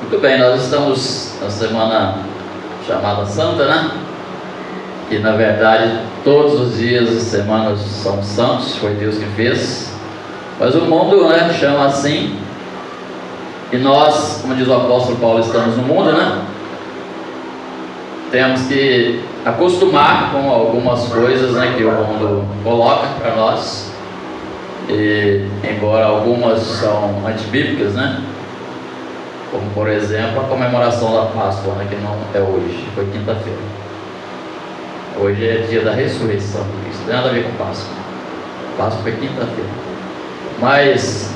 Muito bem, nós estamos na semana chamada Santa, né? Que na verdade todos os dias e semanas são santos, foi Deus que fez. Mas o mundo, né, chama assim. E nós, como diz o apóstolo Paulo, estamos no mundo, né? Temos que acostumar com algumas coisas, né, que o mundo coloca para nós. E embora algumas são antibíblicas, né? Como por exemplo a comemoração da Páscoa, né, que não é hoje, foi quinta-feira. Hoje é dia da ressurreição de Cristo, não tem nada a ver com Páscoa. Páscoa foi quinta-feira. Mas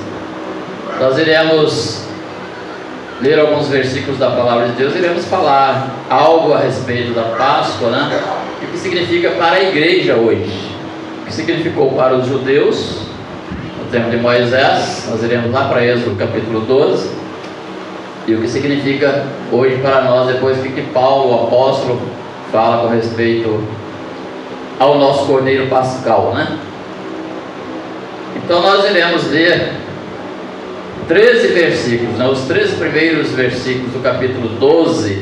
nós iremos ler alguns versículos da palavra de Deus, iremos falar algo a respeito da Páscoa, né? E o que significa para a igreja hoje, o que significou para os judeus no tempo de Moisés. Nós iremos lá para Êxodo capítulo 12, e o que significa hoje para nós, depois que Paulo, o apóstolo, fala com respeito ao nosso Cordeiro Pascal, né? Então nós iremos ler 13 versículos, né? Os 13 primeiros versículos do capítulo 12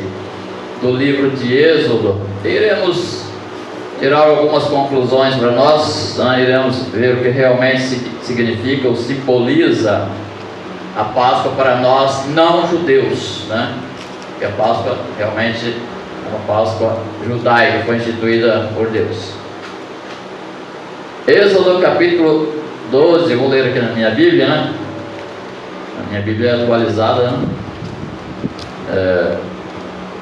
do livro de Êxodo. Iremos tirar algumas conclusões para nós, né? Iremos ver o que realmente significa ou simboliza a Páscoa para nós não judeus, né? Que a Páscoa realmente é uma Páscoa judaica, foi instituída por Deus. Êxodo capítulo 12, eu vou ler aqui na minha Bíblia, né? A minha Bíblia é atualizada, né?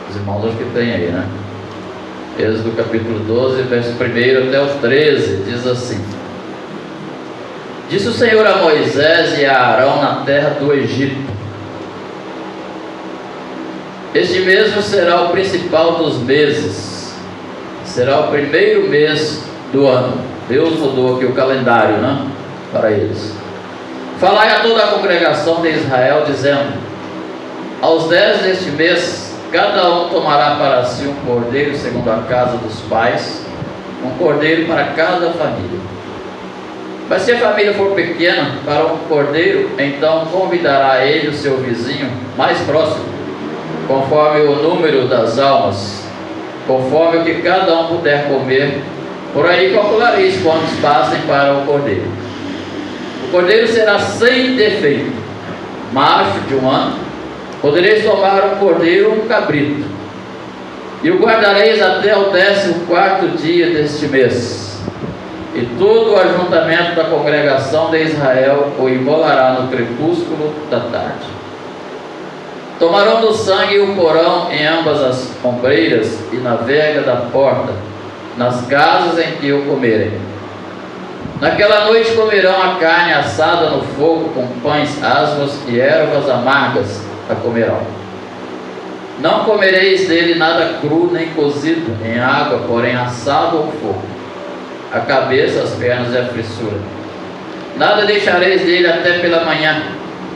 Os irmãos acho que tem aí, né? Êxodo capítulo 12, verso 1 até o 13, diz assim: Disse o Senhor a Moisés e a Arão na terra do Egito: Este mesmo será o principal dos meses, será o primeiro mês do ano. Deus mudou aqui o calendário, né, para eles. Falai a toda a congregação de Israel, dizendo: Aos 10 deste mês, cada um tomará para si um cordeiro segundo a casa dos pais, um cordeiro para cada família. Mas se a família for pequena, para um cordeiro, então convidará ele o seu vizinho mais próximo, conforme o número das almas, conforme o que cada um puder comer. Por aí calculareis quantos passem para o cordeiro. O cordeiro será sem defeito, macho de 1 ano. Podereis tomar um cordeiro ou um cabrito, e o guardareis até o 14º dia deste mês. E todo o ajuntamento da congregação de Israel o imolará no crepúsculo da tarde. Tomarão do sangue e o porão em ambas as ombreiras e na verga da porta, nas casas em que o comerem. Naquela noite comerão a carne assada no fogo com pães asmos e ervas amargas a comerão. Não comereis dele nada cru nem cozido em água, porém assado ao fogo, a cabeça, as pernas e a frissura. Nada deixareis dele até pela manhã,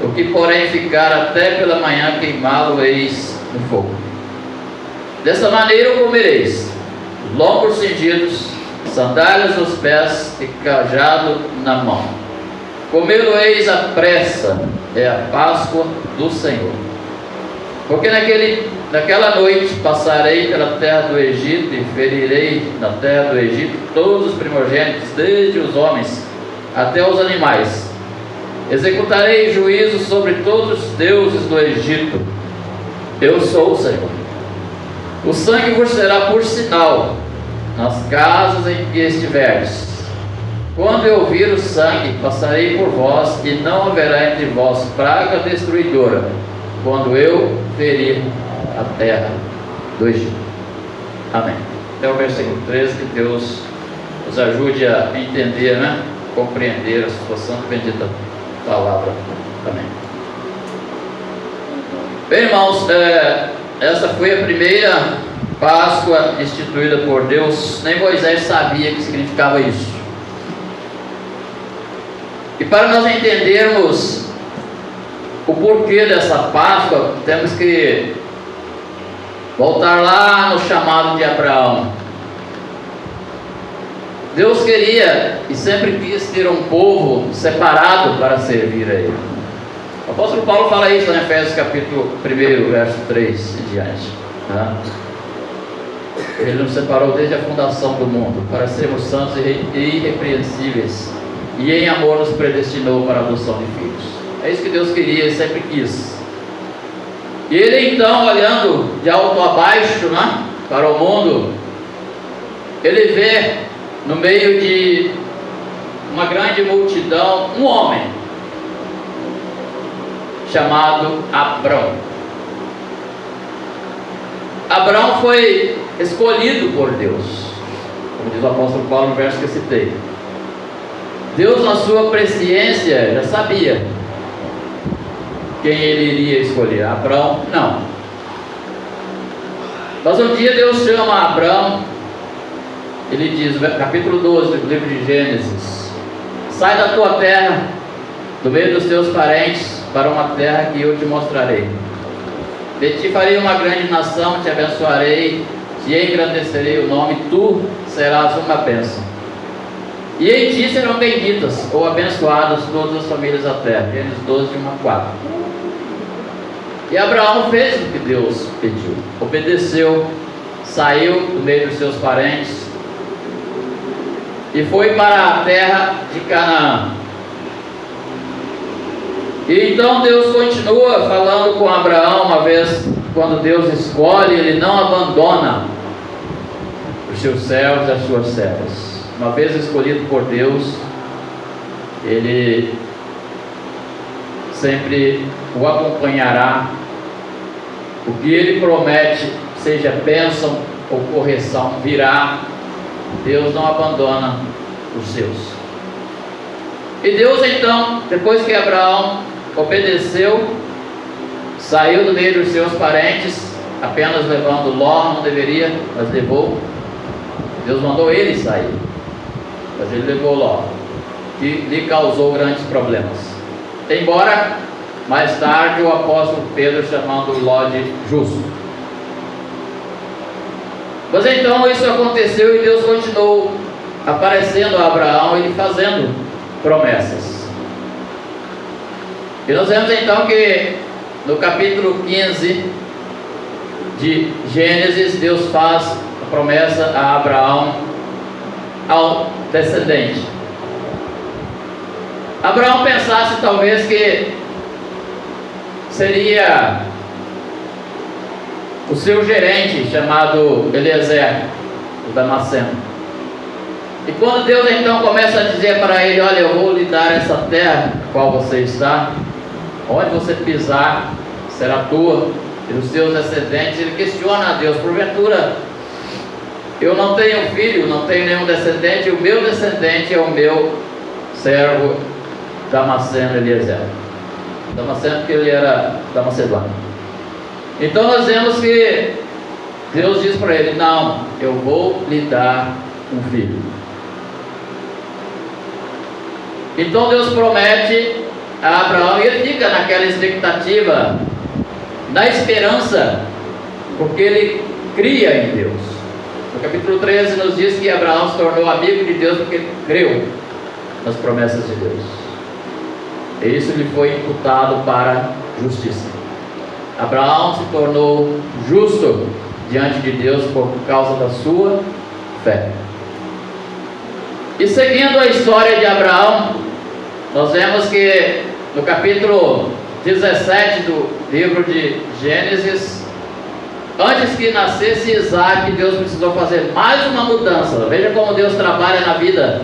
o que porém ficar até pela manhã queimá-lo-eis no fogo. Dessa maneira o comereis: lombos cingidos, sandálias nos pés e cajado na mão. Comê-lo-eis à pressa, é a Páscoa do Senhor. Porque naquela noite passarei pela terra do Egito e ferirei na terra do Egito todos os primogênitos, desde os homens até os animais. Executarei juízo sobre todos os deuses do Egito. Eu sou o Senhor. O sangue vos será por sinal nas casas em que estiveres. Quando eu vir o sangue, passarei por vós, e não haverá entre vós praga destruidora, quando eu ferir a terra do Egito. Amém. Até o versículo 13, que Deus nos ajude a entender, né? Compreender a sua santa e bendita palavra. Amém. Bem, irmãos, essa foi a primeira Páscoa instituída por Deus. Nem Moisés sabia o que significava isso. E para nós entendermos o porquê dessa Páscoa, temos que voltar lá no chamado de Abraão. Deus queria e sempre quis ter um povo separado para servir a Ele. O apóstolo Paulo fala isso em Efésios capítulo 1, verso 3 e diante. Tá? Ele nos separou desde a fundação do mundo para sermos santos e irrepreensíveis, e em amor nos predestinou para a adoção de filhos. É isso que Deus queria e sempre quis. E ele então, olhando de alto a baixo, né, para o mundo, ele vê no meio de uma grande multidão um homem chamado Abrão. Abrão foi escolhido por Deus, como diz o apóstolo Paulo no verso que eu citei. Deus, na sua presciência, já sabia quem ele iria escolher. Abrão, não. Mas um dia Deus chama Abrão, ele diz, capítulo 12 do livro de Gênesis: sai da tua terra, do meio dos teus parentes, para uma terra que eu te mostrarei. De ti farei uma grande nação, te abençoarei, te engrandecerei o nome, tu serás uma bênção. E em ti serão benditas ou abençoadas todas as famílias da terra. Gênesis 12, 1 a 4. E Abraão fez o que Deus pediu, obedeceu, saiu do meio dos seus parentes e foi para a terra de Canaã. E então Deus continua falando com Abraão. Uma vez, quando Deus escolhe, ele não abandona os seus servos e as suas servas. Uma vez escolhido por Deus, ele sempre o acompanhará. O que ele promete, seja bênção ou correção, virá. Deus não abandona os seus. E Deus então, depois que Abraão obedeceu, saiu do meio dos seus parentes, apenas levando Ló, não deveria, mas levou. Deus mandou ele sair, mas ele levou Ló, que lhe causou grandes problemas. Embora mais tarde o apóstolo Pedro chamando Ló de justo. Mas então isso aconteceu e Deus continuou aparecendo a Abraão e fazendo promessas. E nós vemos então que no capítulo 15 de Gênesis, Deus faz a promessa a Abraão, ao descendente. Abraão pensasse talvez que seria o seu gerente, chamado Eliezer, o Damasceno. E quando Deus então começa a dizer para ele: olha, eu vou lhe dar essa terra na qual você está, onde você pisar será tua e dos teus descendentes. Ele questiona a Deus: porventura eu não tenho filho, não tenho nenhum descendente, o meu descendente é o meu servo Damasceno Eliezer. Damasceno porque ele era da Macedônia. Então nós vemos que Deus diz para ele: não, eu vou lhe dar um filho. Então Deus promete a Abraão e ele fica naquela expectativa, na esperança, porque ele cria em Deus. No capítulo 13 nos diz que Abraão se tornou amigo de Deus porque creu nas promessas de Deus. E isso lhe foi imputado para justiça. Abraão se tornou justo diante de Deus por causa da sua fé. E seguindo a história de Abraão, nós vemos que no capítulo 17 do livro de Gênesis, antes que nascesse Isaac, Deus precisou fazer mais uma mudança. Veja como Deus trabalha na vida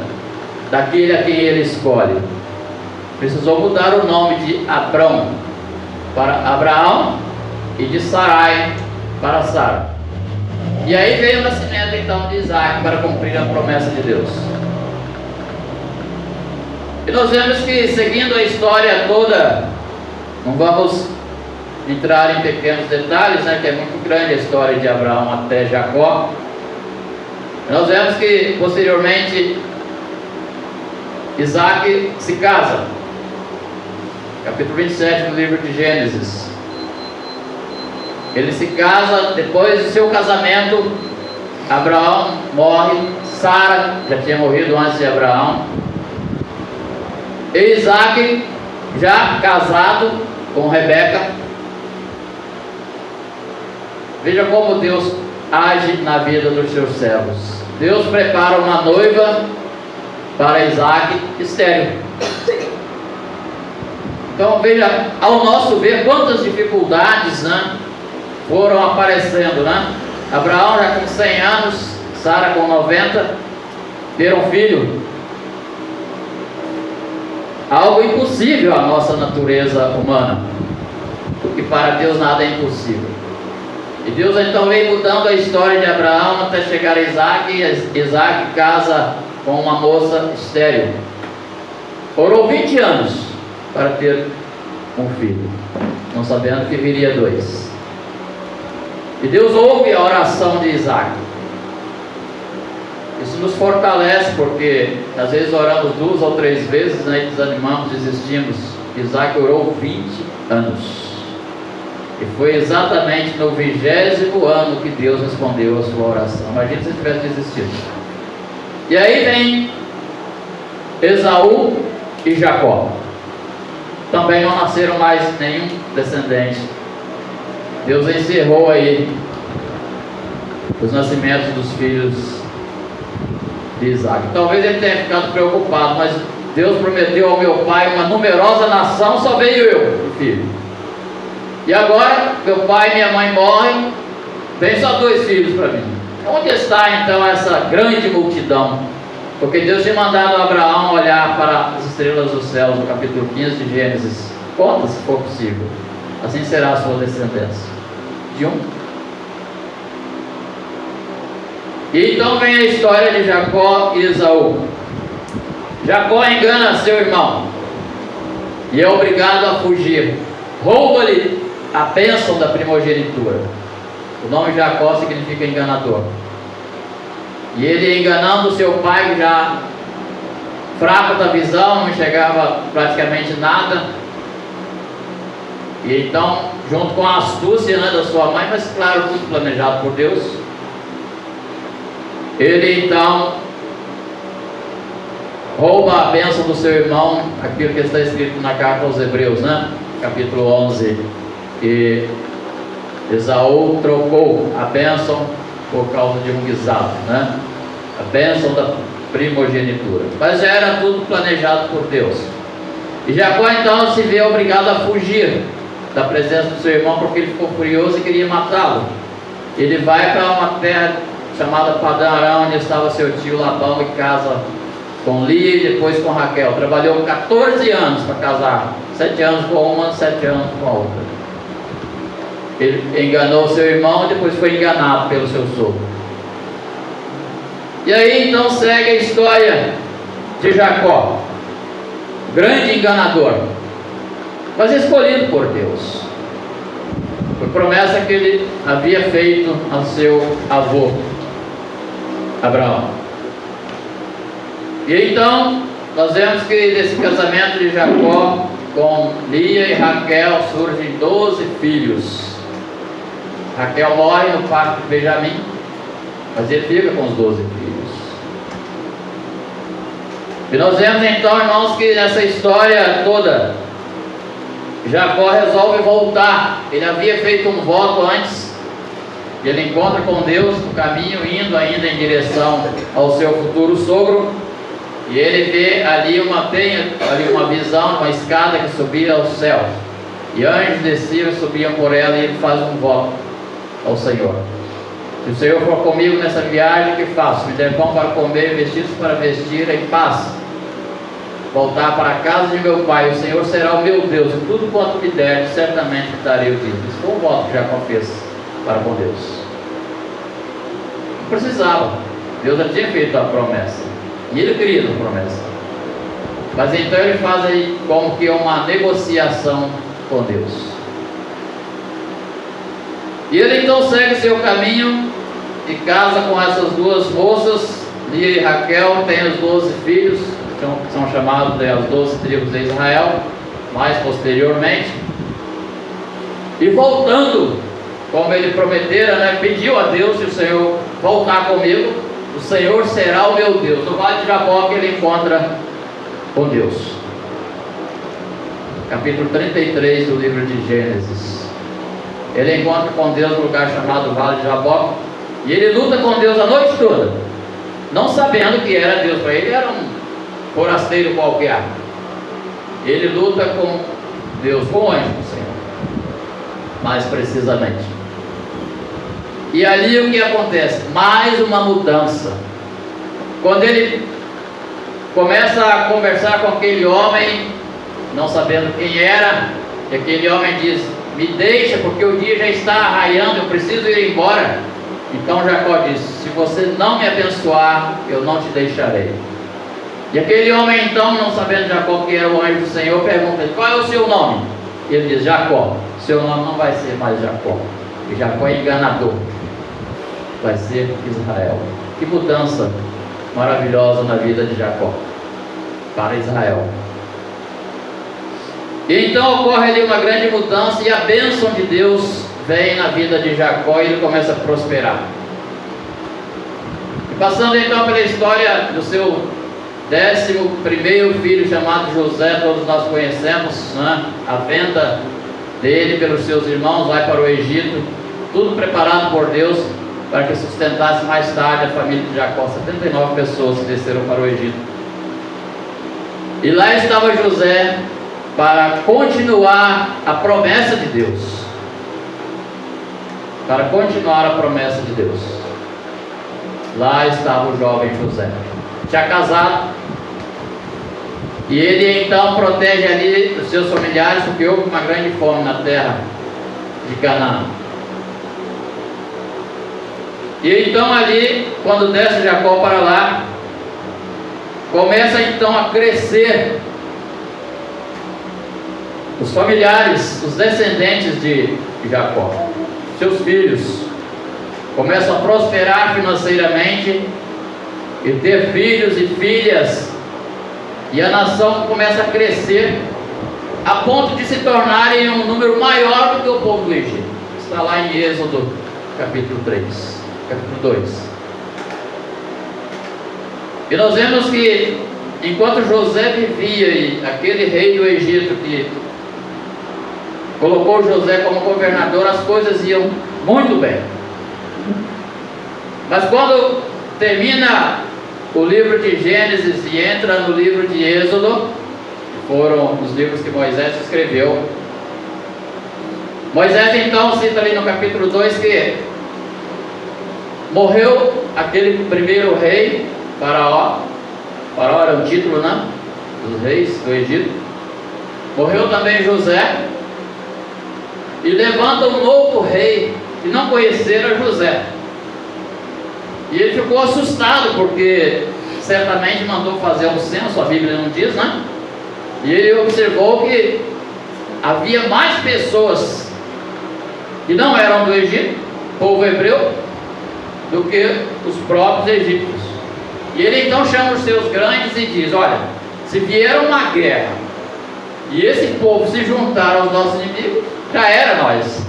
daquele a quem Ele escolhe. Precisou mudar o nome de Abrão para Abraão e de Sarai para Sara. E aí veio o nascimento então de Isaac para cumprir a promessa de Deus. E nós vemos que, seguindo a história toda, não vamos entrar em pequenos detalhes, que é muito grande a história de Abraão até Jacó. Nós vemos que posteriormente Isaac se casa. Capítulo 27 do livro de Gênesis. Ele se casa. Depois do seu casamento, Abraão morre. Sara já tinha morrido antes de Abraão. E Isaac, já casado, com Rebeca. Veja como Deus age na vida dos seus servos. Deus prepara uma noiva para Isaac estéril. Então veja, ao nosso ver, quantas dificuldades, né, foram aparecendo, né? Abraão já com 100 anos, Sara com 90, ter um filho. Algo impossível à nossa natureza humana, porque para Deus nada é impossível. E Deus então vem mudando a história de Abraão até chegar a Isaac, e Isaac casa com uma moça estéril. Orou 20 anos para ter um filho, não sabendo que viria 2. E Deus ouve a oração de Isaac. Isso nos fortalece, porque às vezes oramos 2 ou 3 vezes, né, e desanimamos, desistimos. Isaac orou 20 anos. E foi exatamente no 20º ano que Deus respondeu a sua oração. Imagina se ele tivesse desistido. E aí vem Esaú e Jacó. Também não nasceram mais nenhum descendente. Deus encerrou aí os nascimentos dos filhos de Isaac. Talvez ele tenha ficado preocupado, mas Deus prometeu ao meu pai uma numerosa nação, só veio eu, o filho. E agora, meu pai e minha mãe morrem, vem só 2 filhos para mim. Onde está então essa grande multidão? Porque Deus tinha mandado Abraão olhar para as estrelas dos céus, no capítulo 15 de Gênesis. Conta se for possível. Assim será a sua descendência. De 1. E então vem a história de Jacó e Esaú. Jacó engana seu irmão e é obrigado a fugir. Rouba-lhe a bênção da primogenitura. O nome Jacó significa enganador. E ele, enganando seu pai, já fraco da visão, não enxergava praticamente nada. E então, junto com a astúcia, né, da sua mãe, mas claro, tudo planejado por Deus, ele então rouba a bênção do seu irmão, aquilo que está escrito na carta aos Hebreus, né? Capítulo 11. E Esaú trocou a bênção por causa de um guisado, né? A bênção da primogenitura. Mas já era tudo planejado por Deus. E Jacó então se vê obrigado a fugir da presença do seu irmão, porque ele ficou furioso e queria matá-lo. Ele vai para uma terra chamada Padã Arã, onde estava seu tio Labão, e casa com Lia e depois com Raquel. Trabalhou 14 anos para casar, 7 anos com uma, 7 anos com a outra. Ele enganou seu irmão e depois foi enganado pelo seu sogro. E aí então segue a história de Jacó, grande enganador, mas escolhido por Deus, por promessa que ele havia feito ao seu avô Abraão. E então nós vemos que desse casamento de Jacó com Lia e Raquel surgem 12 filhos. Raquel morre no parto de Benjamim, mas ele fica com os 12 filhos. E nós vemos então, irmãos, que nessa história toda, Jacó resolve voltar. Ele havia feito um voto antes, e ele encontra com Deus no caminho, indo ainda em direção ao seu futuro sogro, e ele vê ali uma visão, uma escada que subia ao céu, e anjos desciam e subiam por ela, e ele faz um voto ao Senhor: se o Senhor for comigo nessa viagem, que faço? Me der pão para comer, vestidos para vestir, em paz voltar para a casa de meu pai. O Senhor será o meu Deus, e tudo quanto me der, certamente darei o dízimo. Isso foi um voto que Jacó fez para com Deus. Não precisava, Deus já tinha feito a promessa, e ele cria a promessa. Mas então ele faz aí como que uma negociação com Deus. E ele então segue seu caminho e casa com essas 2 moças, Lia e Raquel. Tem os 12 filhos, que são chamados as 12 tribos de Israel, mais posteriormente. E voltando, como ele prometera, né, pediu a Deus: se o Senhor voltar comigo, o Senhor será o meu Deus. No vale de Jabó que ele encontra com Deus. capítulo 33 do livro de Gênesis. Ele encontra com Deus no lugar chamado Vale de Jaboque, e ele luta com Deus a noite toda, não sabendo que era Deus. Para ele era um forasteiro qualquer. Ele luta com Deus, com o anjo do Senhor, mais precisamente. E ali o que acontece? Mais uma mudança. Quando ele começa a conversar com aquele homem, não sabendo quem era, e aquele homem diz: me deixa, porque o dia já está arraiando, eu preciso ir embora. Então Jacó disse: se você não me abençoar, eu não te deixarei. E aquele homem então, não sabendo Jacó que era o anjo do Senhor, pergunta: qual é o seu nome? E ele diz: Jacó. Seu nome não vai ser mais Jacó, porque Jacó é enganador, vai ser Israel. Que mudança maravilhosa na vida de Jacó para Israel. E então ocorre ali uma grande mudança, e a bênção de Deus vem na vida de Jacó, e ele começa a prosperar. E passando então pela história do seu 11º filho, chamado José, todos nós conhecemos, né? A venda dele pelos seus irmãos, vai para o Egito, tudo preparado por Deus para que sustentasse mais tarde a família de Jacó. 79 pessoas que desceram para o Egito. E lá estava José para continuar a promessa de Deus. Para continuar a promessa de Deus. Lá estava o jovem José, já casado. E ele então protege ali os seus familiares, porque houve uma grande fome na terra de Canaã. E então ali, quando desce Jacó para lá, começa então a crescer os familiares, os descendentes de Jacó, seus filhos, começam a prosperar financeiramente e ter filhos e filhas, e a nação começa a crescer a ponto de se tornarem um número maior do que o povo do Egito. Está lá em Êxodo capítulo 3, capítulo 2. E nós vemos que enquanto José vivia, e aquele rei do Egito que colocou José como governador, as coisas iam muito bem. Mas quando termina o livro de Gênesis e entra no livro de Êxodo, que foram os livros que Moisés escreveu, Moisés então cita ali no capítulo 2 que morreu aquele primeiro rei, Faraó. Faraó era o título, né, dos reis do Egito. Morreu também José, e levanta um novo rei que não conhecera José. E ele ficou assustado, porque certamente mandou fazer um censo, a Bíblia não diz, né? E ele observou que havia mais pessoas que não eram do Egito, povo hebreu, do que os próprios egípcios. E ele então chama os seus grandes e diz: olha, se vier uma guerra e esse povo se juntar aos nossos inimigos, já era nós,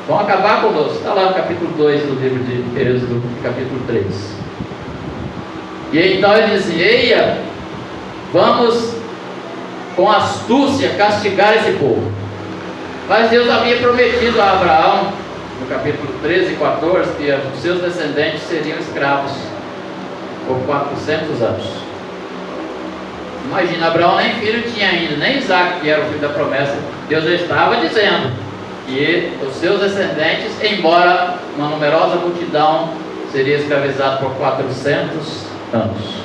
vão acabar conosco. Está lá no capítulo 2 do livro de Êxodo, capítulo 3. E então ele diz: eia, vamos com astúcia castigar esse povo. Mas Deus havia prometido a Abraão, no capítulo 13 e 14, que os seus descendentes seriam escravos por 400 anos. Imagina, Abraão nem filho tinha ainda, nem Isaac, que era o filho da promessa. Deus já estava dizendo que os seus descendentes, embora uma numerosa multidão, seria escravizado por 400 anos.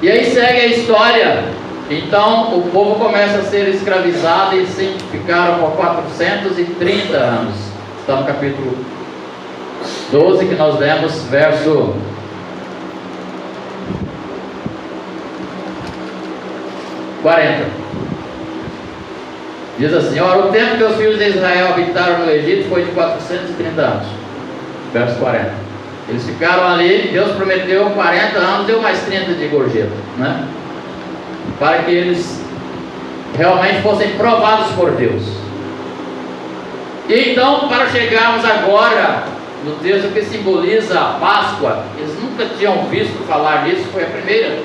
E aí segue a história. Então o povo começa a ser escravizado, e sim, ficaram por 430 anos. Está no capítulo 12 que nós lemos, verso 40. Diz assim: ora, o tempo que os filhos de Israel habitaram no Egito foi de 430 anos. Verso 40. Eles ficaram ali, Deus prometeu 40 anos, deu mais 30 de gorjeta, né? Para que eles realmente fossem provados por Deus. E então, para chegarmos agora no texto que simboliza a Páscoa, eles nunca tinham visto falar nisso, foi a primeira.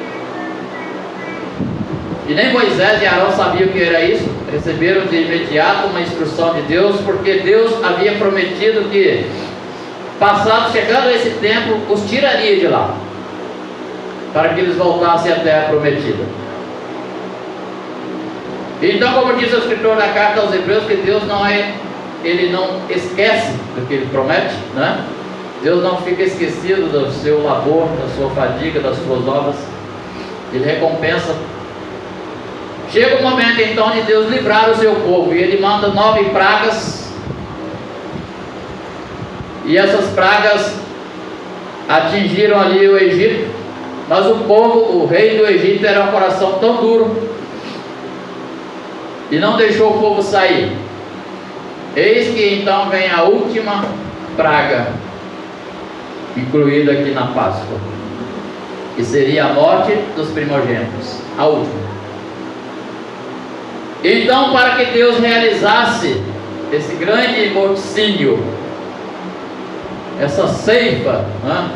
E nem Moisés e Arão sabiam o que era isso. Receberam de imediato uma instrução de Deus, porque Deus havia prometido que, chegando a esse tempo, os tiraria de lá, para que eles voltassem à terra prometida. Então, como diz o escritor da carta aos Hebreus, que Deus Ele não esquece do que Ele promete, né? Deus não fica esquecido do seu labor, da sua fadiga, das suas obras. Ele recompensa. Chega o momento então de Deus livrar o seu povo, e Ele manda 9 pragas, e essas pragas atingiram ali o Egito, mas o rei do Egito era um coração tão duro, e não deixou o povo sair. Eis que então vem a última praga, incluída aqui na Páscoa, que seria a morte dos primogênitos, a última. Então, para que Deus realizasse esse grande morticínio, essa ceifa, né,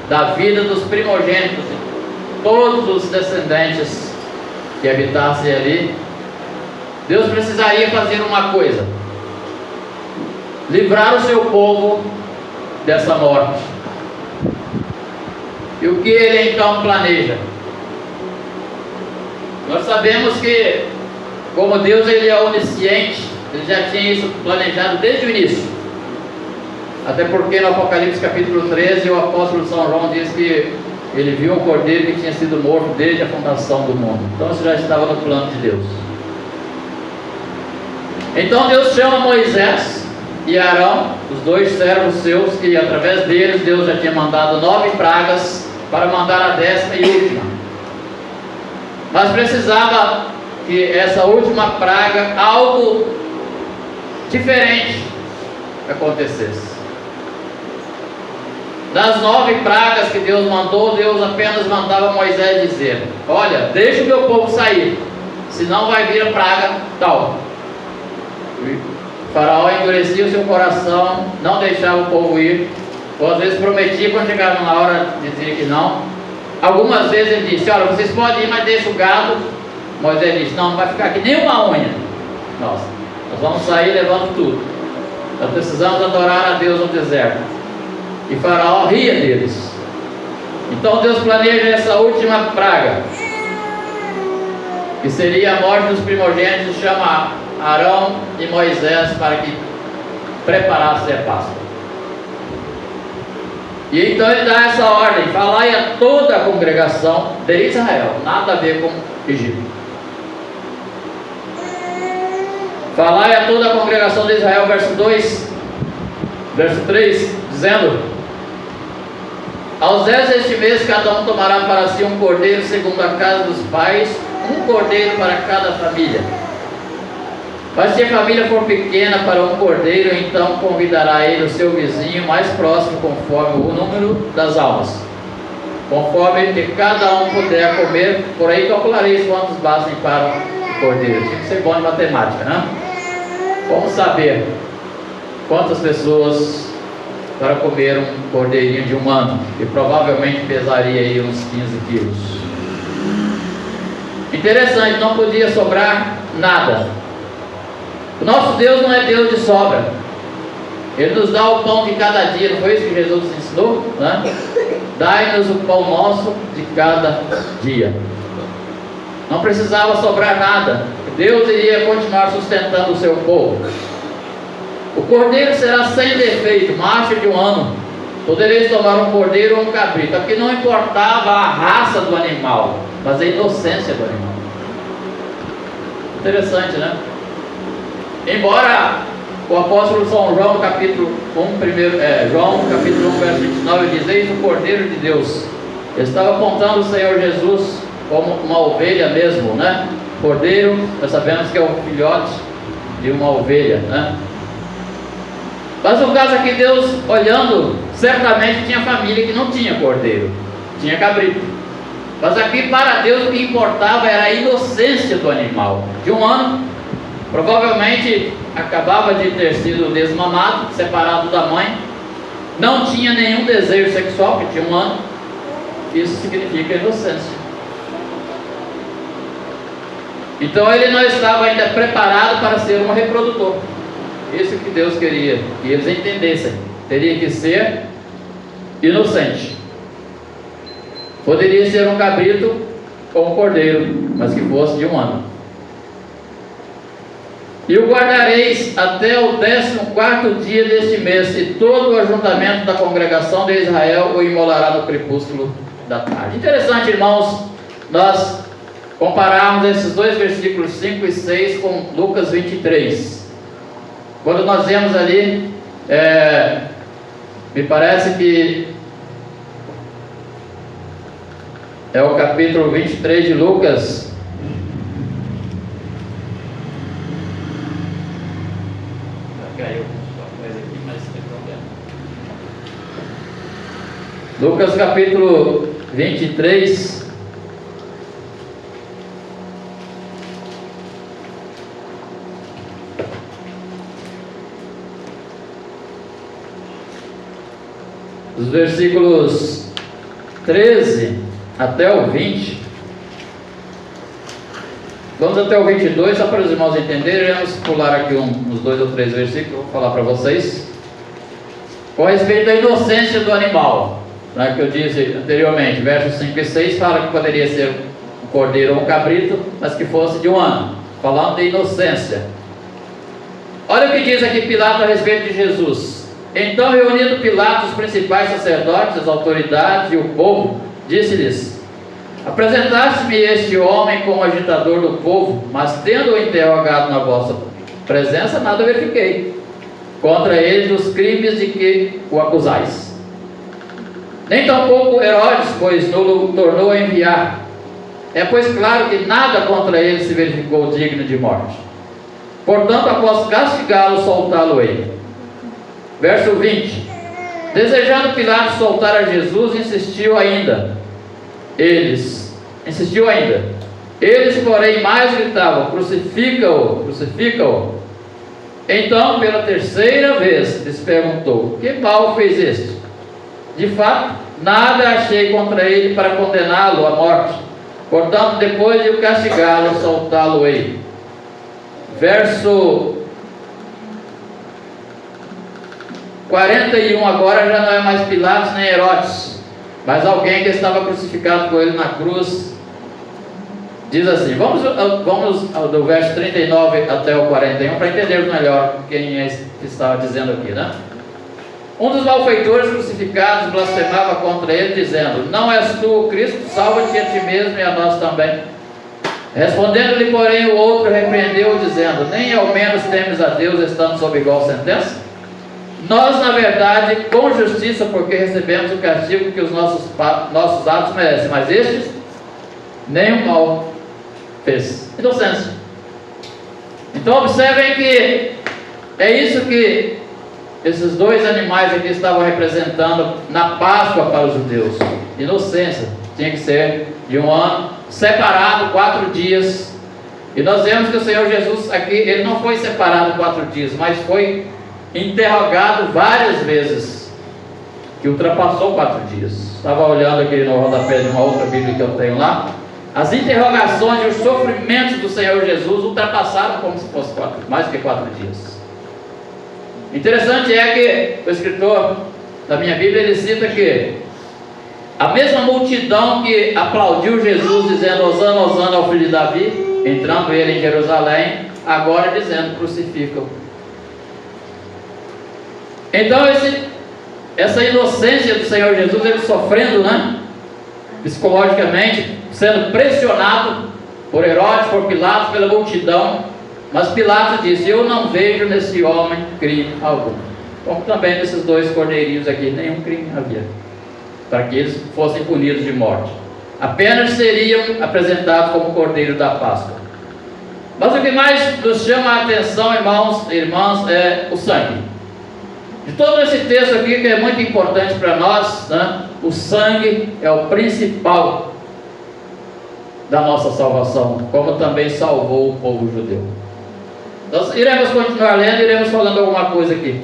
da vida dos primogênitos, de todos os descendentes que habitassem ali, Deus precisaria fazer uma coisa: livrar o seu povo dessa morte. E o que Ele então planeja? Nós sabemos que, como Deus Ele é onisciente, Ele já tinha isso planejado desde o início. Até porque no Apocalipse capítulo 13, o apóstolo São João diz que ele viu um cordeiro que tinha sido morto desde a fundação do mundo. Então isso já estava no plano de Deus. Então Deus chama Moisés e Arão, os 2 servos seus, que através deles Deus já tinha mandado 9 pragas, para mandar a 10ª e última. Mas precisava que essa última praga, algo diferente, acontecesse. Das 9 pragas que Deus mandou, Deus apenas mandava Moisés dizer: olha, deixa o meu povo sair, senão vai vir a praga tal. O faraó endurecia o seu coração, não deixava o povo ir, ou às vezes prometia, quando chegava na hora dizia que não. Algumas vezes ele disse: olha, vocês podem ir, mas deixa o gado. Moisés disse: não vai ficar aqui nem uma unha. Nós vamos sair levando tudo. Nós precisamos adorar a Deus no deserto. E faraó ria deles. Então Deus planeja essa última praga, que seria a morte dos primogênitos, chama Arão e Moisés para que preparassem a Páscoa. E então ele dá essa ordem: falai a toda a congregação de Israel. Nada a ver com Egito. Falai a toda a congregação de Israel, verso 2, verso 3, dizendo: aos 10 deste mês, cada um tomará para si um cordeiro segundo a casa dos pais, um cordeiro para cada família. Mas se a família for pequena para um cordeiro, então convidará ele o seu vizinho mais próximo, conforme o número das almas, conforme que cada um puder comer. Por aí calculareis quantos bastem para o cordeiro. Tinha que ser bom de matemática, né? Vamos saber quantas pessoas para comer um cordeirinho de 1 ano, que provavelmente pesaria aí uns 15 quilos. Interessante, não podia sobrar nada. O nosso Deus não é Deus de sobra. Ele nos dá o pão de cada dia. Não foi isso que Jesus ensinou, né? Dai-nos o pão nosso de cada dia. Não precisava sobrar nada. Deus iria continuar sustentando o seu povo. O cordeiro será sem defeito, macho de 1 ano. Podereis tomar um cordeiro ou um cabrito. Aqui não importava a raça do animal, mas a inocência do animal. Interessante, né? Embora o apóstolo São João, capítulo 1, João, capítulo 1, verso 29, diz: eis o Cordeiro de Deus. Ele estava apontando o Senhor Jesus como uma ovelha mesmo, né? Cordeiro, nós sabemos que é o filhote de uma ovelha, né? Mas no caso aqui, Deus olhando, certamente tinha família que não tinha cordeiro, tinha cabrito. Mas aqui para Deus o que importava era a inocência do animal. De 1 ano, provavelmente acabava de ter sido desmamado, separado da mãe, não tinha nenhum desejo sexual, porque tinha 1 ano. Isso significa inocência. Então ele não estava ainda preparado para ser um reprodutor. Isso que Deus queria que eles entendessem. Teria que ser inocente. Poderia ser um cabrito ou um cordeiro, mas que fosse de 1 ano. E o guardareis até o 14º dia deste mês, e todo o ajuntamento da congregação de Israel o imolará no crepúsculo da tarde. Interessante, irmãos, nós compararmos esses dois versículos 5 e 6 com Lucas 23. Quando nós vemos ali, me parece que é o capítulo 23 de Lucas. Caiu uma coisa aqui, mas não tem problema. Lucas capítulo 23. Os versículos 13 até o 20. Vamos até o 22, só para os irmãos entenderem. Vamos pular aqui uns 2 ou 3 versículos, vou falar para vocês. Com respeito à inocência do animal, né, que eu disse anteriormente, versos 5 e 6 fala que poderia ser um cordeiro ou um cabrito, mas que fosse de 1 ano, falando de inocência. Olha o que diz aqui Pilato a respeito de Jesus. Então, reunindo Pilato os principais sacerdotes, as autoridades e o povo, disse-lhes: apresentaste-me este homem como agitador do povo, mas tendo-o interrogado na vossa presença, nada verifiquei contra ele dos crimes de que o acusais. Nem tampouco Herodes, pois não o tornou a enviar. É pois claro que nada contra ele se verificou digno de morte. Portanto, após castigá-lo, soltá-lo-ei. Verso 20. Desejando Pilatos soltar a Jesus, insistiu ainda. Eles, porém, mais gritavam: crucifica-o, crucifica-o. Então, pela 3ª vez, lhes perguntou: que mal fez este? De fato, nada achei contra ele para condená-lo à morte. Portanto, depois de o castigá-lo, soltá-lo-ei. Verso 41. Agora já não é mais Pilatos nem Herodes, mas alguém que estava crucificado com ele na cruz. Diz assim, vamos do verso 39 até o 41 para entendermos melhor quem é que estava dizendo aqui, né? Um dos malfeitores crucificados blasfemava contra ele, dizendo: não és tu o Cristo? Salva-te a ti mesmo e a nós também. Respondendo-lhe, porém, o outro repreendeu, dizendo: nem ao menos temes a Deus, estando sob igual sentença? Nós, na verdade, com justiça, porque recebemos o castigo que os nossos atos merecem, mas estes nenhum mal fez. Inocência. Então observem que é isso que esses dois animais aqui estavam representando na Páscoa para os judeus. Inocência. Tinha que ser de 1 ano, separado 4 dias. E nós vemos que o Senhor Jesus aqui, ele não foi separado 4 dias, mas foi interrogado várias vezes, que ultrapassou 4 dias. Estava olhando aqui no rodapé de uma outra Bíblia que eu tenho lá. As interrogações e os sofrimentos do Senhor Jesus ultrapassaram como se fosse mais que 4 dias. Interessante é que o escritor da minha Bíblia, ele cita que a mesma multidão que aplaudiu Jesus dizendo: Hosana, Hosana ao filho de Davi, entrando ele em Jerusalém, agora dizendo: crucificam. Então essa inocência do Senhor Jesus, ele sofrendo, né, psicologicamente, sendo pressionado por Herodes, por Pilatos, pela multidão. Mas Pilatos disse: eu não vejo nesse homem crime algum. Como também nesses 2 cordeirinhos aqui, nenhum crime havia, para que eles fossem punidos de morte. Apenas seriam apresentados como cordeiro da Páscoa. Mas o que mais nos chama a atenção, irmãos e irmãs, é o sangue. De todo esse texto aqui, que é muito importante para nós, né? O sangue é o principal da nossa salvação, como também salvou o povo judeu. Nós iremos continuar lendo e iremos falando alguma coisa aqui.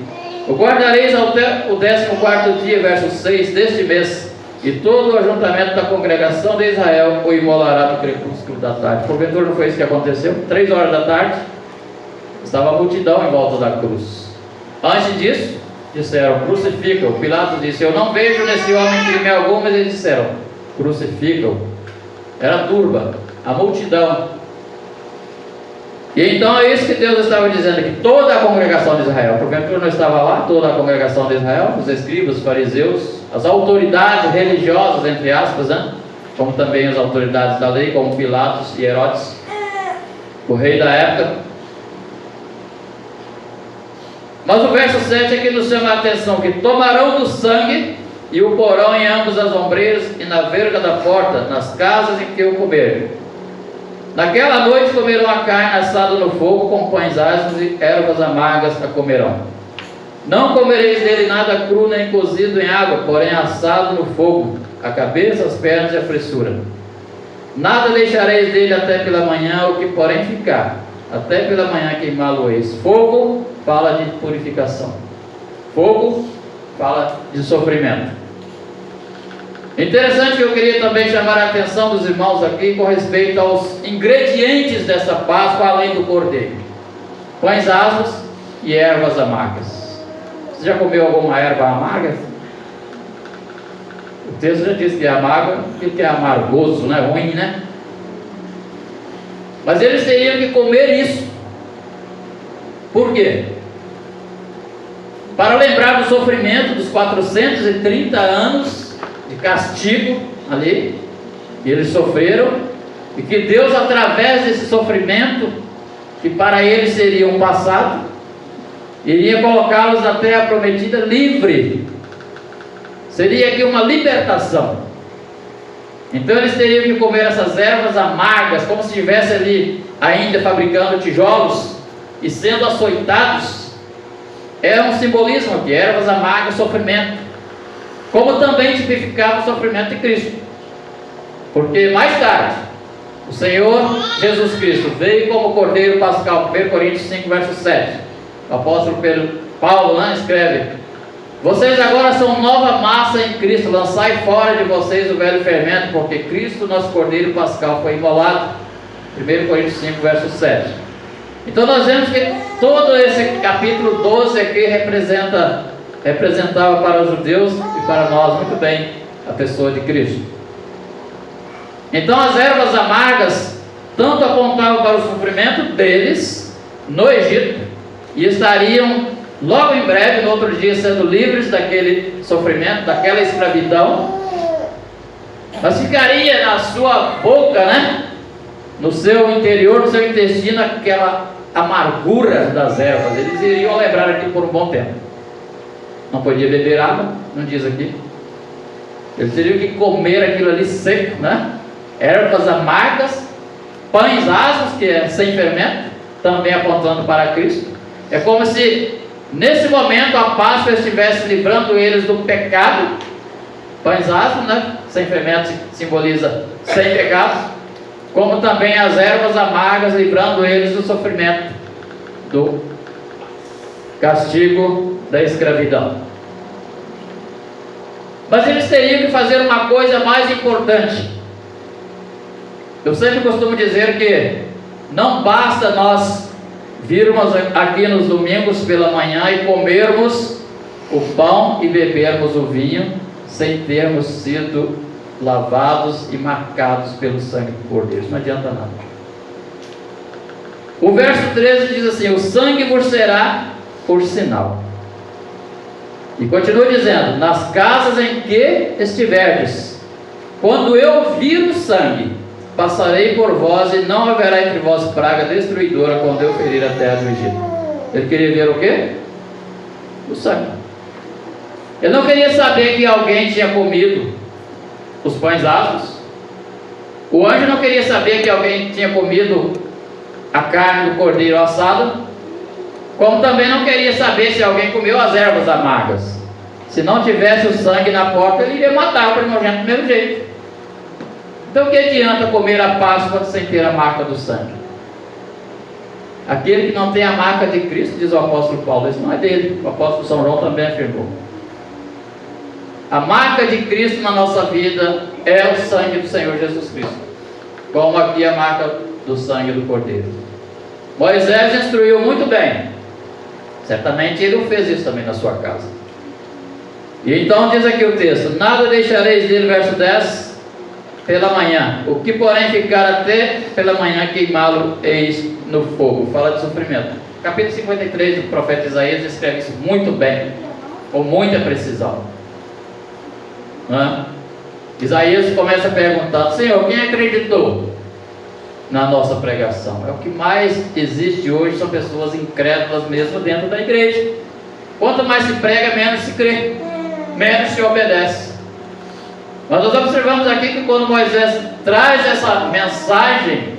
O guardareis até o 14º dia, verso 6 deste mês, e todo o ajuntamento da congregação de Israel o imolará no crepúsculo da tarde. Porventura não foi isso que aconteceu? 3 horas da tarde, estava a multidão em volta da cruz. Antes disso, disseram: crucifica-o. Pilatos disse: eu não vejo nesse homem crime algum. Mas eles disseram: crucifica-o. Era turba, a multidão. E então é isso que Deus estava dizendo aqui: toda a congregação de Israel. Porventura não estava lá toda a congregação de Israel, os escribas, os fariseus, as autoridades religiosas, entre aspas, né? Como também as autoridades da lei, como Pilatos e Herodes, o rei da época. Mas o verso 7 aqui nos chama a atenção: que tomarão do sangue e o porão em ambas as ombreiras e na verga da porta, nas casas em que o comerem. Naquela noite comerão a carne assada no fogo, com pães ázimos e ervas amargas a comerão. Não comereis dele nada cru nem cozido em água, porém assado no fogo, a cabeça, as pernas e a fressura. Nada deixareis dele até pela manhã, o que porém ficar, até pela manhã queimá-lo-eis. Fogo fala de purificação, fogo fala de sofrimento. Interessante que eu queria também chamar a atenção dos irmãos aqui com respeito aos ingredientes dessa Páscoa, além do cordeiro: pães ázimos e ervas amargas. Você já comeu alguma erva amarga? O texto já diz que é amarga, que é amargoso, não é ruim, né? Mas eles teriam que comer isso. Por quê? Para lembrar do sofrimento dos 430 anos de castigo ali que eles sofreram, e que Deus, através desse sofrimento, que para eles seria um passado, iria colocá-los na terra prometida livre. Seria aqui uma libertação. Então eles teriam que comer essas ervas amargas, como se estivesse ali ainda fabricando tijolos e sendo açoitados. É um simbolismo aqui: ervas amargas, sofrimento, como também tipificava o sofrimento de Cristo. Porque mais tarde, o Senhor Jesus Cristo veio como Cordeiro Pascal. 1 Coríntios 5, verso 7. O apóstolo Paulo lá escreve: vocês agora são nova massa em Cristo, lançai fora de vocês o velho fermento, porque Cristo, nosso Cordeiro Pascal, foi imolado. 1 Coríntios 5, verso 7. Então nós vemos que todo esse capítulo 12 aqui representava para os judeus e para nós muito bem a pessoa de Cristo. Então as ervas amargas tanto apontavam para o sofrimento deles no Egito, e estariam logo em breve, no outro dia, sendo livres daquele sofrimento, daquela escravidão. Mas ficaria na sua boca, né? No seu interior, no seu intestino, aquela amargura das ervas. Eles iriam lembrar aqui por um bom tempo. Não podia beber água, não diz aqui. Eles teriam que comer aquilo ali seco, né? Ervas amargas, pães ázimos, que é sem fermento, também apontando para Cristo. É como se nesse momento a Páscoa estivesse livrando eles do pecado. Pães ázimos, né? Sem fermento simboliza sem pecado. Como também as ervas amargas, livrando eles do sofrimento, do castigo da escravidão. Mas eles teriam que fazer uma coisa mais importante. Eu sempre costumo dizer que não basta nós virmos aqui nos domingos pela manhã e comermos o pão e bebermos o vinho sem termos sido lavados e marcados pelo sangue do Cordeiro. Isso não adianta nada. O verso 13 diz assim: o sangue vos será por sinal. E continua dizendo: nas casas em que estiverdes, quando eu vir o sangue, passarei por vós, e não haverá entre vós praga destruidora quando eu ferir a terra do Egito. Ele queria ver o quê? O sangue. Ele não queria saber que alguém tinha comido os pães ázimos. O anjo não queria saber que alguém tinha comido a carne do cordeiro assado, como também não queria saber se alguém comeu as ervas amargas. Se não tivesse o sangue na porta, ele iria matar o primogênito do mesmo jeito. Então o que adianta comer a Páscoa sem ter a marca do sangue? Aquele que não tem a marca de Cristo, diz o apóstolo Paulo, isso não é dele. O apóstolo São João também afirmou. A marca de Cristo na nossa vida é o sangue do Senhor Jesus Cristo, como aqui a marca do sangue do Cordeiro. Moisés instruiu muito bem, certamente ele fez isso também na sua casa. E então diz aqui o texto: nada deixareis dele, verso 10, pela manhã, o que porém ficar até pela manhã, queimá-lo eis no fogo. Fala de sofrimento. Capítulo 53 do profeta Isaías escreve isso muito bem, com muita precisão. Isaías começa perguntando: Senhor, quem acreditou na nossa pregação? É o que mais existe hoje, são pessoas incrédulas mesmo dentro da igreja. Quanto mais se prega, menos se crê, menos se obedece. Mas nós observamos aqui que quando Moisés traz essa mensagem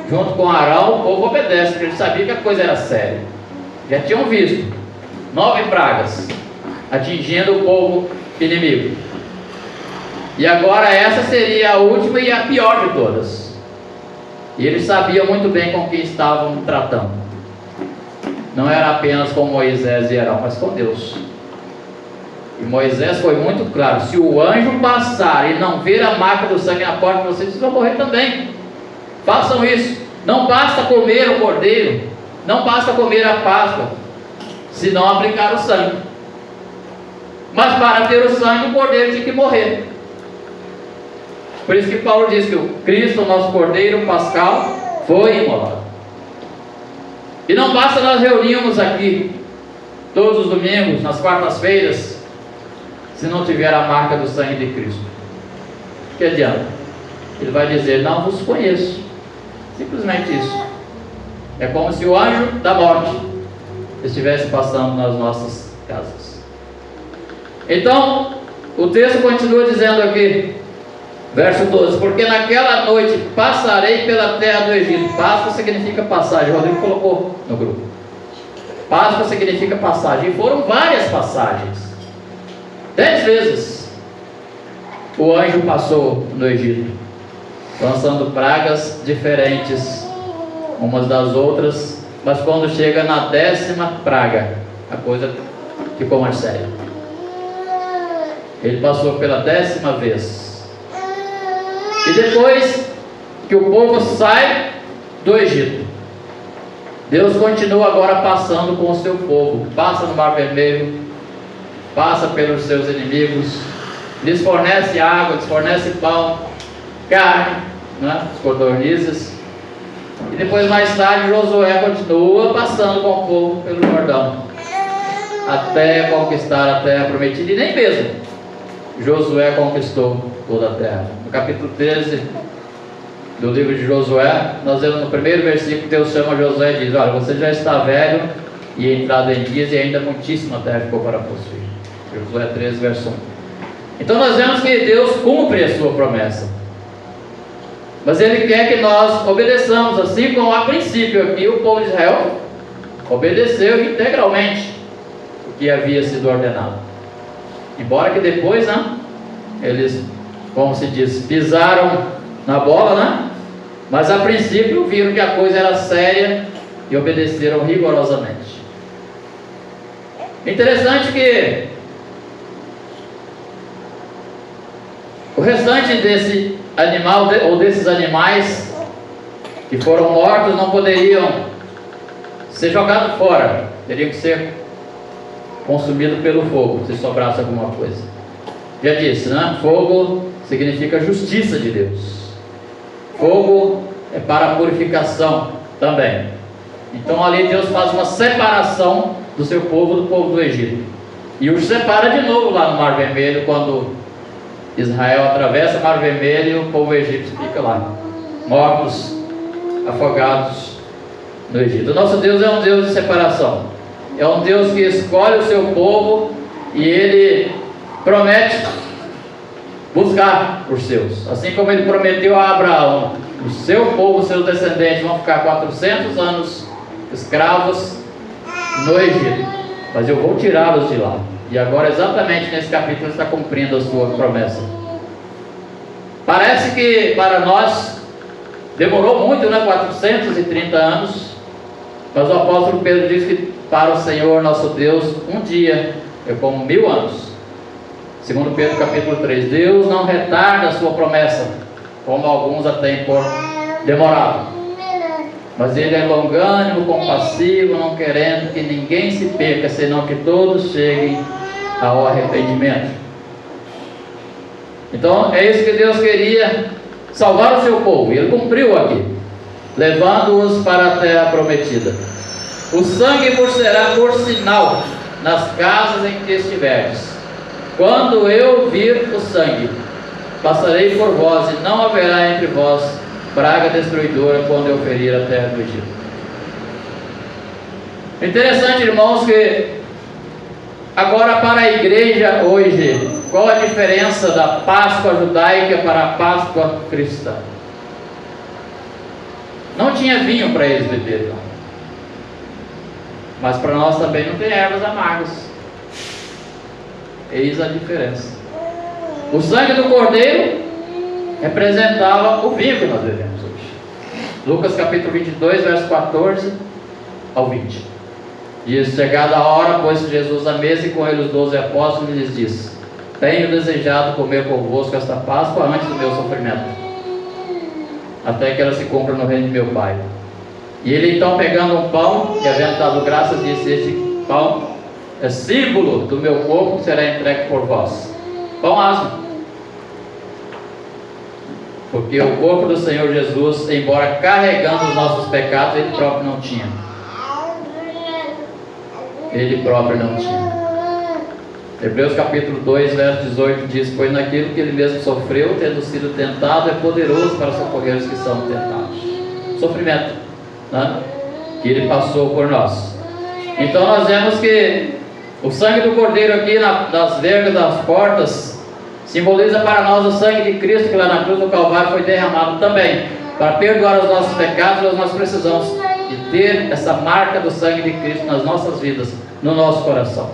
junto com Arão, o povo obedece, porque ele sabia que a coisa era séria. Já tinham visto 9 pragas atingindo o povo inimigo, e agora essa seria a última e a pior de todas. E eles sabiam muito bem com quem estavam tratando. Não era apenas com Moisés e Arão, mas com Deus. E Moisés foi muito claro: se o anjo passar e não ver a marca do sangue na porta de vocês vão morrer também. Façam isso. Não basta comer o cordeiro, não basta comer a Páscoa, se não aplicar o sangue. Mas para ter o sangue, o cordeiro tinha que morrer. Por isso que Paulo diz que o Cristo, o nosso cordeiro pascal, foi imolado. E não basta nós reunirmos aqui todos os domingos, nas quartas-feiras, se não tiver a marca do sangue de Cristo. Que adianta? Ele vai dizer: não vos conheço. Simplesmente isso. É como se o anjo da morte estivesse passando nas nossas casas. Então, o texto continua dizendo aqui, verso 12: porque naquela noite passarei pela terra do Egito. Páscoa significa passagem. O Rodrigo colocou no grupo. Páscoa significa passagem. E foram várias passagens. 10 vezes o anjo passou no Egito, lançando pragas diferentes umas das outras. Mas quando chega na 10ª praga, a coisa ficou mais séria. Ele passou pela 10ª vez. E depois que o povo sai do Egito, Deus continua agora passando com o seu povo. Passa no Mar Vermelho, passa pelos seus inimigos, lhes fornece água, lhes fornece pão, carne, as codornizes. E depois, mais tarde, Josué continua passando com o povo pelo Jordão, até conquistar a terra prometida. E nem mesmo Josué conquistou toda a terra. No capítulo 13 do livro de Josué, nós vemos no primeiro versículo, Deus chama Josué e diz: olha, você já está velho e entrado em dias, e ainda muitíssima terra ficou para possuir. Josué 13, verso 1. Então nós vemos que Deus cumpre a sua promessa, mas Ele quer que nós obedeçamos, assim como a princípio aqui o povo de Israel obedeceu integralmente o que havia sido ordenado. Embora que depois, eles, como se diz, pisaram na bola, mas a princípio viram que a coisa era séria e obedeceram rigorosamente. Interessante que o restante desse animal, ou desses animais que foram mortos, não poderiam ser jogados fora, teriam que ser consumidos pelo fogo, se sobrasse alguma coisa. Já disse, fogo significa justiça de Deus. Fogo é para a purificação também. Então ali Deus faz uma separação do seu povo, do povo do Egito, e os separa de novo lá no Mar Vermelho, quando Israel atravessa o Mar Vermelho e o povo egípcio fica lá, mortos, afogados no Egito. O nosso Deus é um Deus de separação. É um Deus que escolhe o seu povo e Ele promete buscar os seus. Assim como Ele prometeu a Abraão: o seu povo, os seus descendentes vão ficar 400 anos escravos no Egito, mas eu vou tirá-los de lá. E agora, exatamente nesse capítulo, Ele está cumprindo a sua promessa. Parece que para nós demorou muito, 430 anos. Mas o apóstolo Pedro diz que para o Senhor nosso Deus, um dia é como 1000 anos. Segundo Pedro capítulo 3, Deus não retarda a sua promessa, como alguns a têm por demorado, mas Ele é longânimo, compassivo, não querendo que ninguém se perca, senão que todos cheguem ao arrependimento. Então é isso que Deus queria, salvar o seu povo, e Ele cumpriu aqui, levando-os para a terra prometida. O sangue vos será por sinal nas casas em que estiverdes. Quando eu vir o sangue, passarei por vós, e não haverá entre vós praga destruidora quando eu ferir a terra do Egito. Interessante, irmãos, que agora para a igreja hoje, qual a diferença da Páscoa judaica para a Páscoa cristã? Não tinha vinho para eles beber, não. Mas para nós também não tem ervas amargas. Eis a diferença. O sangue do cordeiro representava o vinho que nós bebemos hoje. Lucas capítulo 22, verso 14 ao 20. Diz: chegada a hora, pôs Jesus à mesa, e com ele os 12 apóstolos, e lhes disse: tenho desejado comer convosco esta Páscoa antes do meu sofrimento, até que ela se cumpra no reino de meu Pai. E ele então, pegando um pão, e havendo dado graças, disse: este pão é símbolo do meu corpo, que será entregue por vós. Pão asmo. Porque o corpo do Senhor Jesus, embora carregando os nossos pecados, Ele próprio não tinha. Ele próprio não tinha. Hebreus capítulo 2, verso 18 diz: pois naquilo que Ele mesmo sofreu, tendo sido tentado, é poderoso para socorrer os que são tentados. Sofrimento, né? Que Ele passou por nós. Então nós vemos que o sangue do cordeiro aqui nas vergas das portas simboliza para nós o sangue de Cristo, que lá na cruz do Calvário foi derramado também. Para perdoar os nossos pecados, nós precisamos de ter essa marca do sangue de Cristo nas nossas vidas, no nosso coração.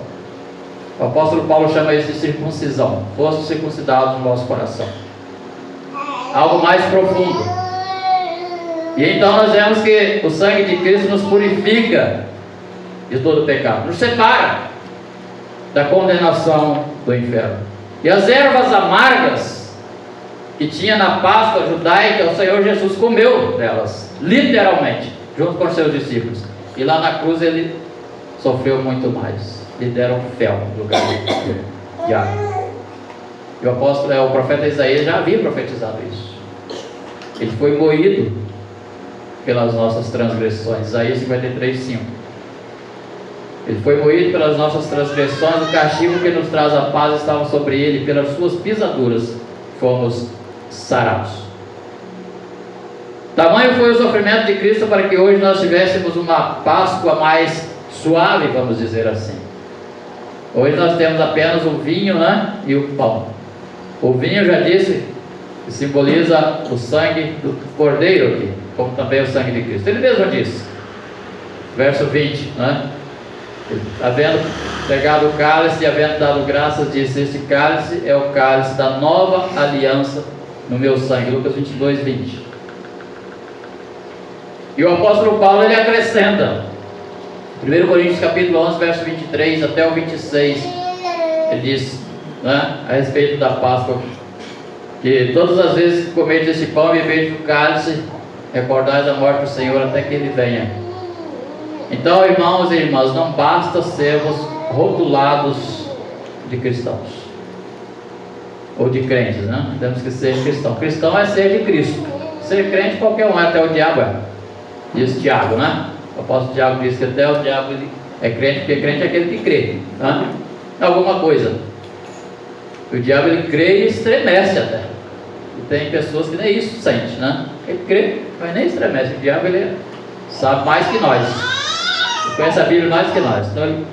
O apóstolo Paulo chama isso de circuncisão. Foste circuncidados no nosso coração. Algo mais profundo. E então nós vemos que o sangue de Cristo nos purifica de todo pecado, nos separa da condenação do inferno. E as ervas amargas que tinha na Páscoa judaica, o Senhor Jesus comeu delas, literalmente, junto com os seus discípulos. E lá na cruz Ele sofreu muito mais. Lhe deram fel no lugar de água. E o profeta Isaías já havia profetizado isso. Ele foi moído pelas nossas transgressões. Isaías 53, 5. Ele foi moído pelas nossas transgressões, o castigo que nos traz a paz estava sobre ele, pelas suas pisaduras fomos sarados. Tamanho foi o sofrimento de Cristo para que hoje nós tivéssemos uma Páscoa mais suave, vamos dizer assim. Hoje nós temos apenas o vinho, né, e o pão. O vinho, já disse, que simboliza o sangue do cordeiro aqui, como também o sangue de Cristo. Ele mesmo disse, verso 20, né? Havendo pegado o cálice e havendo dado graças, disse: este cálice é o cálice da nova aliança no meu sangue. Lucas 22, 20. E o apóstolo Paulo, ele acrescenta, 1 Coríntios capítulo 11, verso 23 até o 26, ele diz, né, a respeito da Páscoa, que todas as vezes que comeis este pão e bebeis do cálice, recordais a morte do Senhor até que Ele venha. Então, irmãos e irmãs, não basta sermos rotulados de cristãos ou de crentes, né? Temos que ser cristão. Cristão é ser de Cristo. Ser crente qualquer um, até o diabo é. Diz Tiago, né? O apóstolo Tiago diz que até o diabo é crente, porque crente é aquele que crê, né? Alguma coisa. O diabo, ele crê e estremece até. E tem pessoas que nem isso sente, né? Ele crê, mas nem estremece. O diabo, ele sabe mais que nós. Conhece a Bíblia mais que nós. Então ele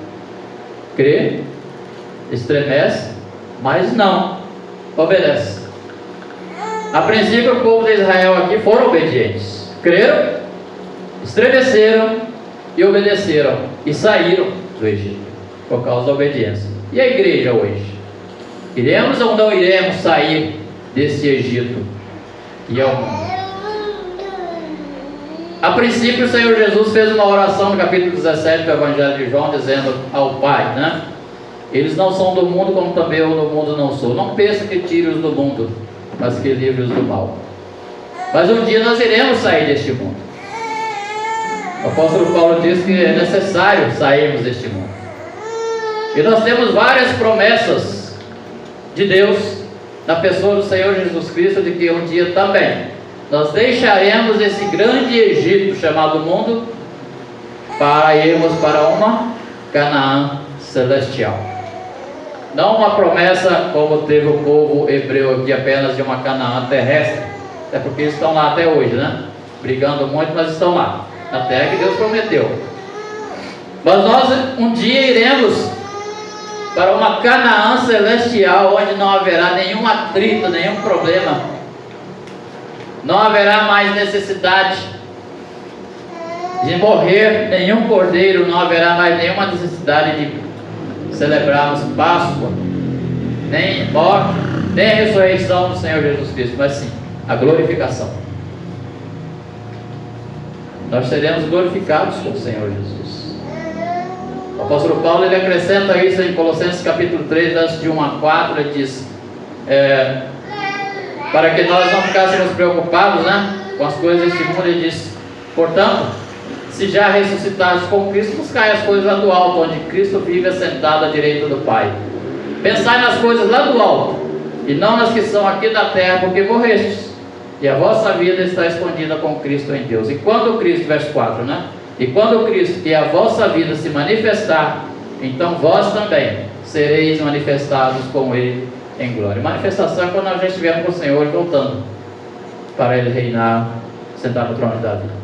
crê, estremece, mas não obedece. A princípio, o povo de Israel aqui foram obedientes. Creram, estremeceram e obedeceram. E saíram do Egito por causa da obediência. E a igreja hoje? Iremos ou não iremos sair desse Egito e ao mundo? A princípio, o Senhor Jesus fez uma oração no capítulo 17 do Evangelho de João, dizendo ao Pai, né? Eles não são do mundo, como também eu do mundo não sou. Não pensa que tire-os do mundo, mas que livre-os do mal. Mas um dia nós iremos sair deste mundo. O apóstolo Paulo diz que é necessário sairmos deste mundo. E nós temos várias promessas de Deus na pessoa do Senhor Jesus Cristo, de que um dia também nós deixaremos esse grande Egito chamado mundo para irmos para uma Canaã celestial. Não uma promessa como teve o povo hebreu aqui, apenas de uma Canaã terrestre, até porque eles estão lá até hoje, né? Brigando muito, mas estão lá, na terra que Deus prometeu. Mas nós um dia iremos para uma Canaã celestial, onde não haverá nenhum atrito, nenhum problema, não haverá mais necessidade de morrer nenhum cordeiro, não haverá mais nenhuma necessidade de celebrarmos Páscoa, nem morte, nem a ressurreição do Senhor Jesus Cristo, mas sim a glorificação. Nós seremos glorificados com o Senhor Jesus. O apóstolo Paulo ele acrescenta isso em Colossenses capítulo 3, versos de 1 a 4, ele diz, para que nós não ficássemos preocupados, com as coisas deste mundo, ele diz, portanto, se já ressuscitados com Cristo, buscai as coisas lá do alto, onde Cristo vive assentado à direita do Pai. Pensai nas coisas lá do alto, e não nas que são aqui da terra, porque morrestes, e a vossa vida está escondida com Cristo em Deus. E quando o Cristo, verso 4, e quando o Cristo, que é a vossa vida, se manifestar, então vós também sereis manifestados com Ele em glória. Manifestação é quando nós já estivermos com o Senhor voltando para Ele reinar, sentar no trono da vida.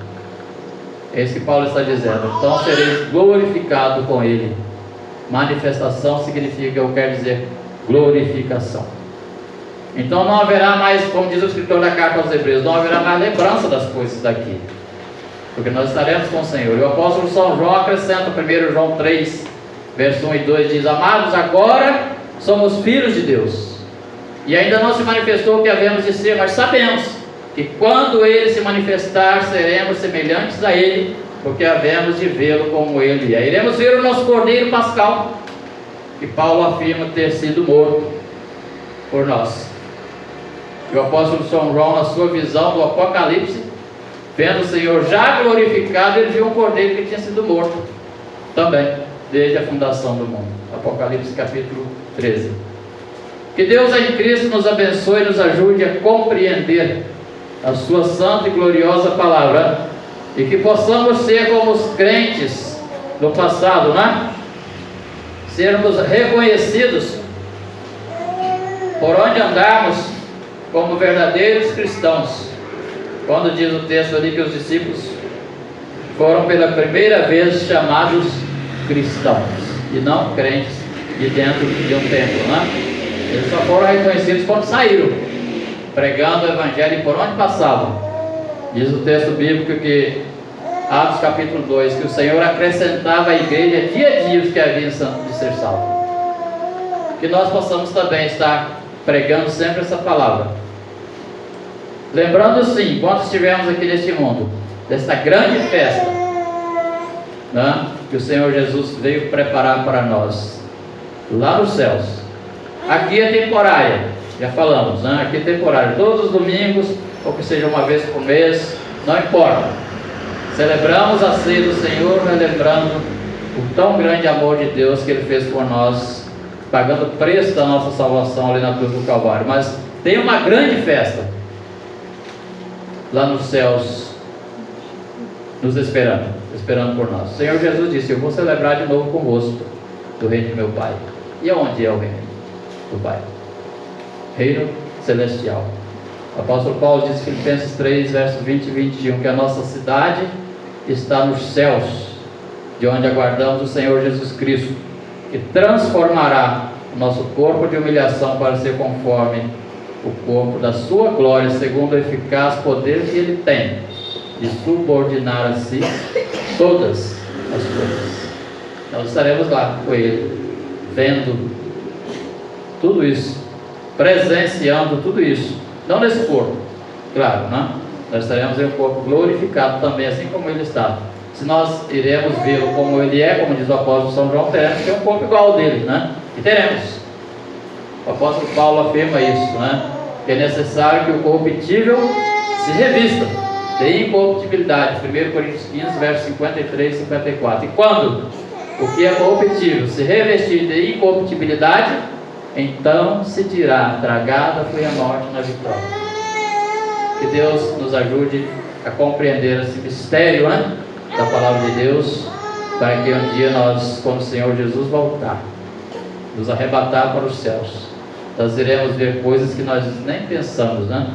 É isso que Paulo está dizendo. Então sereis glorificados com Ele. Manifestação significa, eu quero dizer, glorificação. Então não haverá mais, como diz o escritor da carta aos Hebreus, não haverá mais lembrança das coisas daqui, porque nós estaremos com o Senhor. E o apóstolo São João acrescenta, 1 João 3, verso 1 e 2, diz, amados, agora somos filhos de Deus, e ainda não se manifestou o que havemos de ser, mas sabemos que quando Ele se manifestar, seremos semelhantes a Ele, porque havemos de vê-lo como Ele é. Iremos ver o nosso Cordeiro Pascal, que Paulo afirma ter sido morto por nós. E o apóstolo São João, na sua visão do Apocalipse, vendo o Senhor já glorificado, ele viu um Cordeiro que tinha sido morto também, desde a fundação do mundo. Apocalipse capítulo 13. Que Deus em Cristo nos abençoe e nos ajude a compreender a sua santa e gloriosa palavra, e que possamos ser como os crentes do passado, sermos reconhecidos por onde andarmos como verdadeiros cristãos. Quando diz o texto ali que os discípulos foram pela primeira vez chamados cristãos e não crentes de dentro de um templo, Eles só foram reconhecidos quando saíram pregando o Evangelho por onde passavam. Diz o texto bíblico que, Atos capítulo 2, que o Senhor acrescentava à igreja dia a dia os que haviam de ser salvos. Que nós possamos também estar pregando sempre essa palavra, lembrando sim, quando estivermos aqui neste mundo, desta grande festa, que o Senhor Jesus veio preparar para nós, lá nos céus. Aqui é temporária, já falamos, aqui é temporário, todos os domingos, ou que seja uma vez por mês, não importa, celebramos a ceia do Senhor, relembrando o tão grande amor de Deus que Ele fez por nós, pagando o preço da nossa salvação ali na cruz do Calvário. Mas tem uma grande festa lá nos céus, nos esperando por nós. O Senhor Jesus disse, eu vou celebrar de novo convosco do reino de meu Pai. E aonde é o reino do Pai? Reino celestial. O apóstolo Paulo diz em Filipenses 3, versos 20 e 21, que a nossa cidade está nos céus, de onde aguardamos o Senhor Jesus Cristo, que transformará o nosso corpo de humilhação para ser conforme o corpo da sua glória, segundo o eficaz poder que Ele tem de subordinar a si todas as coisas. Nós estaremos lá com Ele, vendo tudo isso, presenciando tudo isso, não nesse corpo, claro, nós estaremos em um corpo glorificado também, assim como Ele está. Se nós iremos vê-lo como Ele é, como diz o apóstolo São João, teremos que ter um corpo igual ao dele, E teremos. O apóstolo Paulo afirma isso, né? Que é necessário que o corruptível se revista de incorruptibilidade. 1 Coríntios 15, versos 53 e 54. E quando o que é corruptível se revestir de incorruptibilidade, então se dirá: tragada foi a morte na vitória. Que Deus nos ajude a compreender esse mistério, né, da palavra de Deus, para que um dia nós, quando o Senhor Jesus voltar, nos arrebatar para os céus, nós iremos ver coisas que nós nem pensamos, né?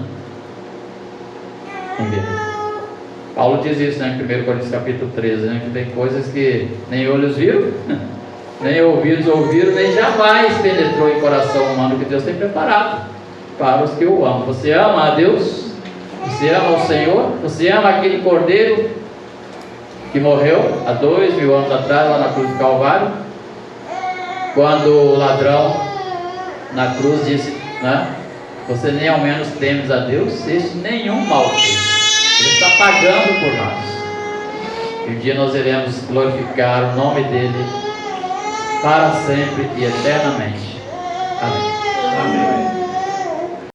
Paulo diz isso, né, em 1 Coríntios capítulo 13, né, que tem coisas que nem olhos viram, nem ouvidos ouviram, nem jamais penetrou em coração humano, que Deus tem preparado para os que o amam. Você ama a Deus? Você ama o Senhor? Você ama aquele Cordeiro que morreu há 2000 anos atrás, lá na cruz do Calvário, quando o ladrão na cruz disse, né, você nem ao menos temes a Deus? Este nenhum mal fez, Ele está pagando por nós, e um dia nós iremos glorificar o nome dele para sempre e eternamente. Amém.